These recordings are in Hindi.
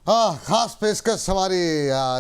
हाँ, खास पेशकश हमारी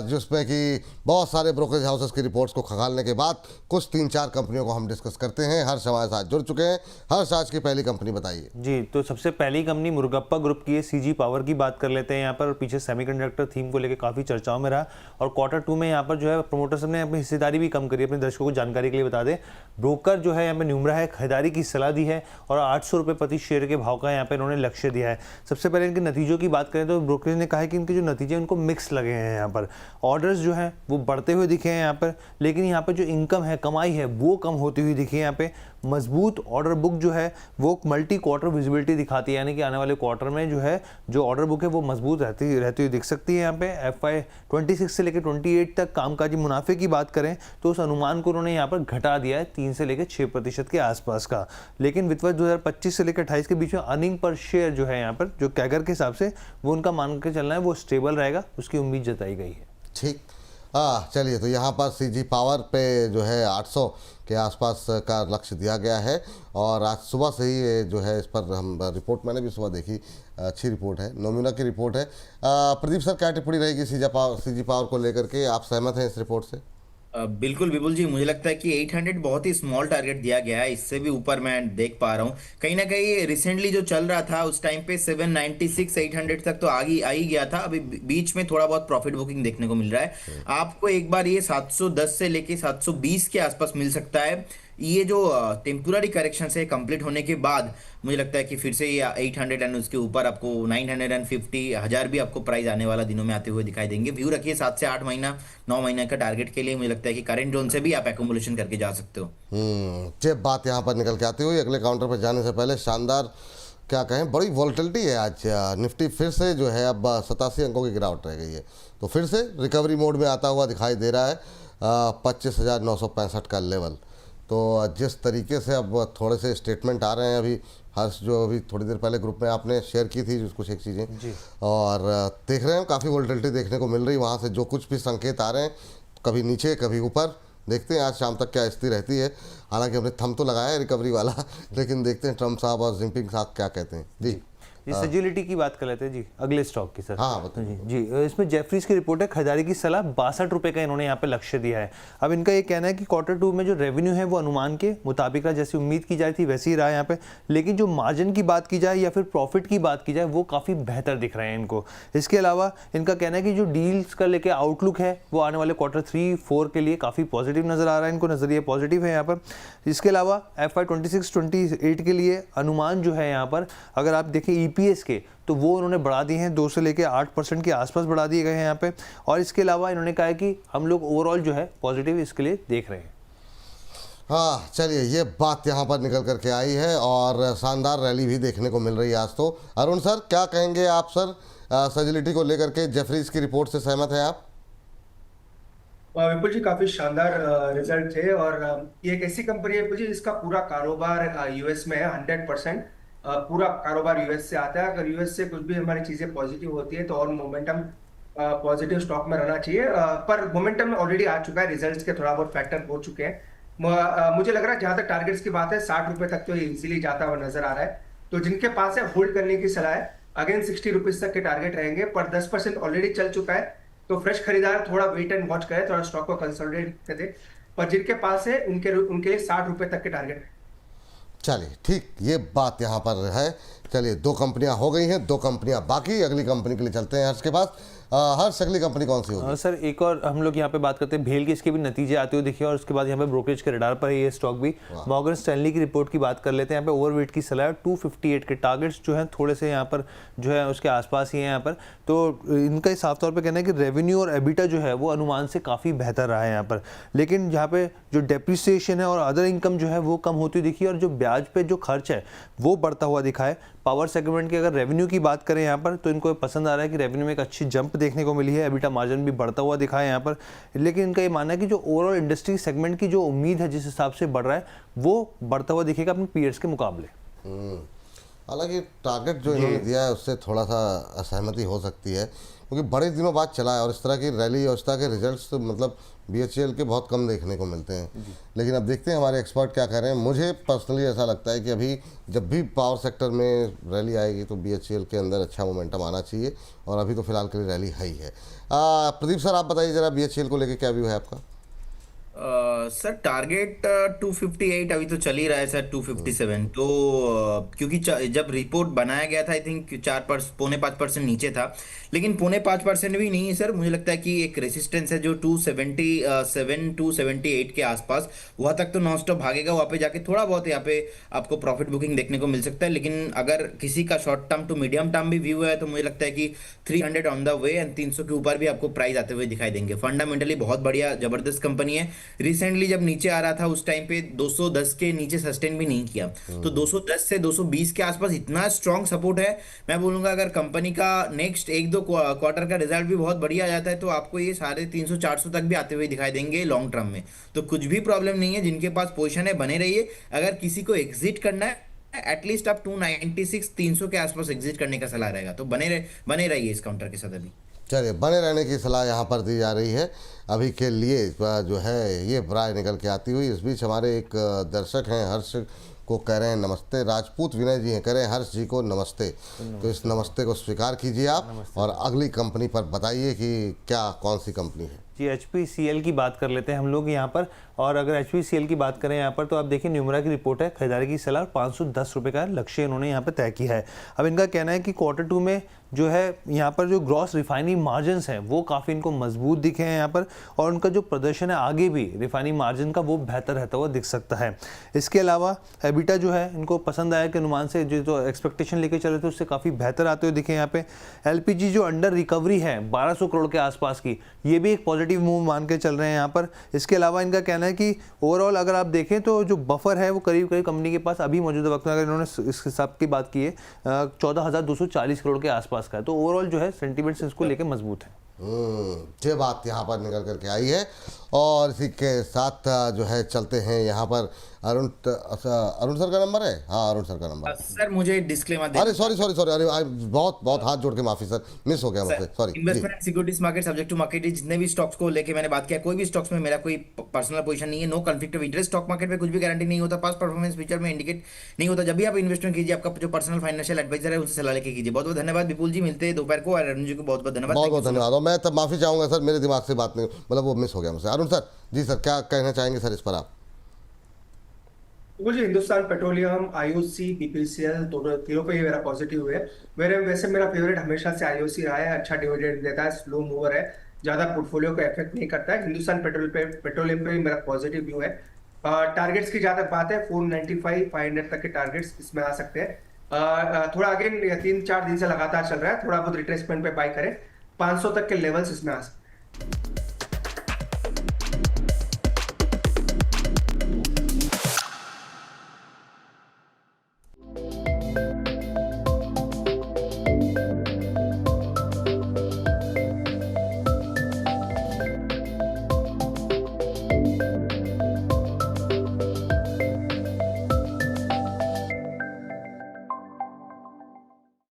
जिसमें कि बहुत सारे ब्रोकरेज हाउसेस की रिपोर्ट्स को खंगालने के बाद कुछ 3-4 कंपनियों को हम डिस्कस करते हैं। हर्ष हमारे साथ जुड़ चुके हैं। हर्ष, आज की पहली कंपनी बताइए। जी, तो सबसे पहली कंपनी मुरुगप्पा ग्रुप की है, सीजी पावर की बात कर लेते हैं यहाँ पर। पीछे सेमीकंडक्टर थीम को लेकर काफ़ी चर्चाओं में रहा और क्वार्टर 2 में यहाँ पर जो है प्रमोटर्स ने अपनी हिस्सेदारी भी कम करी। अपने दर्शकों को जानकारी के लिए बता दें, ब्रोकर जो है यहाँ पे न्यूमरा है, खरीदारी की सलाह दी है और 800 रुपये प्रति शेयर के भाव का यहाँ पे इन्होंने लक्ष्य दिया है। सबसे पहले इनके नतीजों की बात करें तो ब्रोकरेज ने कहा है कि इनके जो नतीजे उनको मिक्स लगे हैं। यहाँ पर ऑर्डर्स जो हैं वो बढ़ते हुए दिखे हैं यहाँ पर, लेकिन यहाँ पर जो इनकम है, कमाई है, वो कम होती हुई दिखी है। यहाँ पे मजबूत ऑर्डर बुक जो है वो मल्टी क्वार्टर विजिबिलिटी दिखाती है, यानी कि आने वाले क्वार्टर में जो है जो ऑर्डर बुक है वो मजबूत रहती हुई दिख सकती है। यहाँ पे FY 26 से लेकर 28 तक कामकाजी मुनाफे की बात करें तो उस अनुमान को उन्होंने यहाँ पर घटा दिया है 3 से लेकर 6% के आसपास का। लेकिन वित्त वर्ष 2025 से लेकर 28 के बीच में अर्निंग पर शेयर जो है यहाँ पर जो कैगर के हिसाब से वो उनका मान के चलना है, वो स्टेबल रहेगा, उसकी उम्मीद जताई गई है। ठीक, चलिए, तो यहाँ पर सीजी पावर पे जो है 800 के आसपास का लक्ष्य दिया गया है और आज सुबह से ही ये जो है इस पर हम रिपोर्ट मैंने भी सुबह देखी, अच्छी रिपोर्ट है, नोमिना की रिपोर्ट है। प्रदीप सर, क्या टिप्पणी रहेगी सीजी पावर को लेकर के? आप सहमत हैं इस रिपोर्ट से? बिल्कुल विपुल जी, मुझे लगता है कि 800 बहुत ही स्मॉल टारगेट दिया गया है। इससे भी ऊपर मैं देख पा रहा हूँ। कहीं ना कहीं रिसेंटली जो चल रहा था उस टाइम पे 796 800 तक तो आ ही गया था। अभी बीच में थोड़ा बहुत प्रॉफिट बुकिंग देखने को मिल रहा है। आपको एक बार ये 710 से लेके 720 के आसपास मिल सकता है। ये जो टेम्पोररी करेक्शन से कंप्लीट होने के बाद मुझे लगता है कि फिर से ये 800 एंड उसके ऊपर आपको 950 1000 भी आपको प्राइस आने वाला दिनों में आते हुए दिखाई देंगे। व्यू रखिए 7 से 8 महीना 9 महीने का टारगेट के लिए। मुझे लगता है कि करंट जोन से भी आप एकोमुलेशन करके जा सकते हो। जब बात यहाँ पर निकल के आती हुई, अगले काउंटर पर जाने से पहले शानदार, क्या कहें, बड़ी वॉलेटिलिटी है आज। निफ्टी फिर से जो है अब 87 अंकों की गिरावट रह गई है, तो फिर से रिकवरी मोड में आता हुआ दिखाई दे रहा है। 25,965 का लेवल। तो जिस तरीके से अब थोड़े से स्टेटमेंट आ रहे हैं, अभी हर्ष जो अभी थोड़ी देर पहले ग्रुप में आपने शेयर की थी कुछ एक चीज़ें, और देख रहे हैं काफ़ी वोलेटिलिटी देखने को मिल रही वहाँ से। जो कुछ भी संकेत आ रहे हैं, कभी नीचे कभी ऊपर, देखते हैं आज शाम तक क्या स्थिति रहती है। हालांकि हमने थंब तो लगाया है रिकवरी वाला, लेकिन देखते हैं ट्रम्प साहब और जिनपिंग साहब क्या कहते हैं। जी, सेजिलिटी की बात कर लेते हैं जी, अगले स्टॉक की सर। हाँ बताइए जी, इसमें जेफरीज की रिपोर्ट है, खरीदारी की सलाह 62 रुपये का इन्होंने यहाँ पे लक्ष्य दिया है। अब इनका ये कहना है कि क्वार्टर 2 में जो रेवेन्यू है वो अनुमान के मुताबिक रहा, जैसी उम्मीद की जाती थी वैसे ही रहा यहाँ पे। लेकिन जो मार्जिन की बात की जाए या फिर प्रॉफिट की बात की जाए वो काफ़ी बेहतर दिख रहे हैं इनको। इसके अलावा इनका कहना है कि जो डील्स का लेके आउटलुक है वो आने वाले क्वार्टर 3-4 के लिए काफ़ी पॉजिटिव नजर आ रहा है। इनको नजरिया पॉजिटिव है यहाँ पर। इसके अलावा FY 26-28 के लिए अनुमान जो है यहाँ पर अगर आप देखें EPS के, तो वो उन्होंने बढ़ा दिए हैं, 2 से लेकर 8% के आसपास बढ़ा दिए गए हैं यहाँ पे। और इसके अलावा इन्होंने कहा है कि हम लोग ओवरऑल जो है पॉजिटिव इसके लिए देख रहे हैं। हाँ, चलिए, ये बात यहाँ पर निकल करके आई है और शानदार रैली भी देखने को मिल रही है आज तो। अरुण सर, क्या कहेंगे आप सर सेजिलिटी को लेकर के? जेफरीज की रिपोर्ट से सहमत हैं आप? विपुल जी, काफी शानदार रिजल्ट थे और ये एक ऐसी कंपनी है विपुल जी जिसका पूरा कारोबार यूएस में है। 100% पूरा कारोबार यूएस से आता है। अगर यूएस से कुछ भी हमारी चीजें पॉजिटिव होती है तो और मोमेंटम पॉजिटिव स्टॉक में रहना चाहिए। पर मोमेंटम ऑलरेडी आ चुका है, रिजल्ट्स के थोड़ा बहुत फैक्टर हो चुके हैं। मुझे लग रहा है जहां तक टारगेट्स की बात है 60 रुपए तक तो इजीली जाता हुआ नजर आ रहा है। तो जिनके पास है होल्ड करने की सलाह है। अगेन 60 रुपीज तक के टारगेट रहेंगे, पर 10% ऑलरेडी चल चुका है। तो फ्रेश खरीदार थोड़ा वेट एंड वॉच करे, थोड़ा स्टॉक को कंसोलिडेट कर दे। पर जिनके पास है उनके लिए 60 रुपए तक के टारगेट है। चलिए, ठीक, ये बात यहाँ पर है। चलिए, 2 कंपनियाँ हो गई हैं, 2 कंपनियाँ बाकी। अगली कंपनी के लिए चलते हैं हर्ष के पास। हर्ष, अगली कंपनी कौन सी होगी? सर, एक और हम लोग यहाँ पे बात करते हैं भेल के, इसके भी नतीजे आते हुए दिखे और उसके बाद यहाँ पे ब्रोकरेज के रडार पर है ये स्टॉक भी। मॉर्गन स्टैनली की रिपोर्ट की बात कर लेते हैं। यहाँ पे ओवरवेट की सलाह 258 के टारगेट्स जो हैं थोड़े से यहाँ पर जो है उसके आसपास ही है यहाँ पर। तो इनका साफ तौर पर कहना है कि रेवेन्यू और एबिटा जो है वो अनुमान से काफ़ी बेहतर रहा है यहाँ पर। लेकिन जहाँ पे जो डेप्रिसिएशन है और अदर इनकम जो है वो कम होती दिखी और जो ब्याज पे जो खर्च है वो बढ़ता हुआ दिखा है। पावर सेगमेंट की अगर रेवेन्यू की बात करें यहाँ पर तो इनको पसंद आ रहा है कि रेवेन्यू में एक अच्छी जंप देखने को मिली है, एबिटा मार्जिन भी बढ़ता हुआ दिखा है यहाँ पर। लेकिन इनका ये मानना है कि जो ओवरऑल इंडस्ट्री सेगमेंट की जो उम्मीद है जिस हिसाब से बढ़ रहा है वो बढ़ता हुआ दिखेगा अपने पीयर्स के मुकाबले। हालांकि टारगेट जो इन्होंने दिया है उससे थोड़ा सा असहमति हो सकती है, क्योंकि बड़े दिनों बाद चला है और इस तरह की रैली और इस तरह के रिजल्ट्स तो मतलब BHEL के बहुत कम देखने को मिलते हैं। लेकिन अब देखते हैं हमारे एक्सपर्ट क्या कह रहे हैं। मुझे पर्सनली ऐसा लगता है कि अभी जब भी पावर सेक्टर में रैली आएगी तो BHEL के अंदर अच्छा मोमेंटम आना चाहिए, और अभी तो फिलहाल के लिए रैली है ही है। प्रदीप सर, आप बताइए जरा BHEL को लेकर क्या व्यू है आपका? सर टारगेट 258 अभी तो चल ही रहा है सर, 257 तो क्योंकि जब रिपोर्ट बनाया गया था आई थिंक 4.5% नीचे था, लेकिन 0.5% भी नहीं है सर। मुझे लगता है कि एक रेसिस्टेंस है जो 277 278 के आसपास, वहाँ तक तो नॉन स्टॉप भागेगा। वहाँ पे जाके थोड़ा बहुत यहाँ पे आपको प्रॉफिट बुकिंग देखने को मिल सकता है, लेकिन अगर किसी का short term to medium term भी व्यू है तो मुझे लगता है कि 300 ऑन द वे एंड 300 के ऊपर भी आपको प्राइस आते हुए दिखाई देंगे। फंडामेंटली बहुत बढ़िया जबरदस्त कंपनी है। रिसेंटली जब नीचे आ रहा था उस टाइम पे 210 के नीचे सस्टेन भी नहीं किया, तो 210 से 220 के आसपास इतना स्ट्रांग सपोर्ट है। मैं बोलूंगा अगर कंपनी का नेक्स्ट 1-2 क्वार्टर का रिजल्ट भी बहुत बढ़िया आ जाता है तो आपको ये 350-400 तक भी आते हुए दिखाई देंगे लॉन्ग टर्म में। तो कुछ भी प्रॉब्लम नहीं है, जिनके पास पोजीशन है बने रहिए। अगर किसी को एग्जिट करना है एटलीस्ट आप 296 300 के आसपास एग्जिट करने का सलाह रहेगा, तो बने रहिए इस काउंटर के साथ। अभी चलिए, बने रहने की सलाह यहाँ पर दी जा रही है अभी के लिए, जो है ये राय निकल के आती हुई। इस बीच हमारे एक दर्शक हैं, हर्ष को कह रहे हैं नमस्ते। राजपूत विनय जी हैं, कह रहे हैं हर्ष जी को नमस्ते। तो इस नमस्ते को स्वीकार कीजिए आप, और अगली कंपनी पर बताइए कि क्या कौन सी कंपनी है जी। HPCL की बात कर लेते हैं हम लोग यहाँ पर, और अगर HPCL की बात करें यहाँ पर तो आप देखिए न्यूमरा की रिपोर्ट है, खरीदारी की सलाह 510 रुपये का लक्ष्य इन्होंने यहाँ पर तय किया है। अब इनका कहना है कि Q2 में जो है यहाँ पर जो ग्रॉस रिफाइनिंग मार्जिन हैं वो काफ़ी इनको मजबूत दिखे हैं यहाँ पर, और उनका जो प्रदर्शन है आगे भी रिफाइनिंग मार्जिन का वो बेहतर रहता हुआ दिख सकता है। इसके अलावा एबिटा जो है इनको पसंद आया कि अनुमान से जो एक्सपेक्टेशन लेके चले थे उससे काफ़ी बेहतर आते हुए दिखे यहाँ पे। LPG जो अंडर रिकवरी है 1200 करोड़ के आसपास की, ये भी एक पॉजिटिव मूव मान के चल रहे हैं यहाँ पर। इसके अलावा इनका कहना है कि ओवरऑल अगर आप देखें तो जो बफर है वो करीब करीब कंपनी के पास अभी मौजूदा वक्त में, अगर इन्होंने इस हिसाब की बात की है 14,240 करोड़ के आसपास का है, तो ओवरऑल जो है सेंटीमेंट्स इसको लेकर मजबूत है। ये बात यहाँ पर निकल करके आई है। और इसी के साथ जो है चलते हैं यहाँ पर अरुण सर का नंबर है। हाँ, अरुण सर का नंबर। सर मुझे डिस्क्लेमर अरे सॉरी, अरे बहुत हाथ जोड़ के माफी सर, मिस हो गया मुझसे, sorry. Investment securities market subject to market, जितने भी स्टॉक्स को लेके मैंने बात किया, कोई भी स्टॉक्स में मेरा कोई पर्सनल पोजीशन नहीं है। No conflict of interest. Stock market में कुछ भी गारंटी नहीं होता, पास्ट परफॉर्मेंस फ्यूचर में इंडिकेट नहीं होता। जब भी आप इन्वेस्टमेंट कीजिए आपका जो पर्सनल फाइनेंशियल एडवाइजर है उनसे सलाह लेके कीजिए। बहुत बहुत धन्यवाद विपुल जी, मिलते हैं दोपहर को। और अरुण जी को बहुत बहुत धन्यवाद। बहुत बहुत धन्यवाद। और मैं तब माफी चाहूंगा सर, मेरे दिमाग से बात नहीं, मतलब वो मिस हो गया मुझसे। अरुण सर जी, सर क्या कहना चाहेंगे सर इस पर आप? मुझे हिंदुस्तान पेट्रोलियम, IOC, BPCL दोनों तीनों पे ही मेरा पॉजिटिव है। वैसे मेरा फेवरेट हमेशा से IOC रहा है। अच्छा डिविडेंड देता है, स्लो मूवर है, ज्यादा पोर्टफोलियो को इफेक्ट नहीं करता है। हिंदुस्तान पेट्रोलियम पे भी मेरा पॉजिटिव व्यू है। टारगेट्स की ज्यादा बात है, 495 500 तक के टारगेट्स इसमें आ सकते हैं। थोड़ा अगेन 3-4 दिन से लगातार चल रहा है, थोड़ा बहुत रिट्रेसमेंट पे बाय करें। 500 तक के लेवल्स इसमें आ सकते हैं।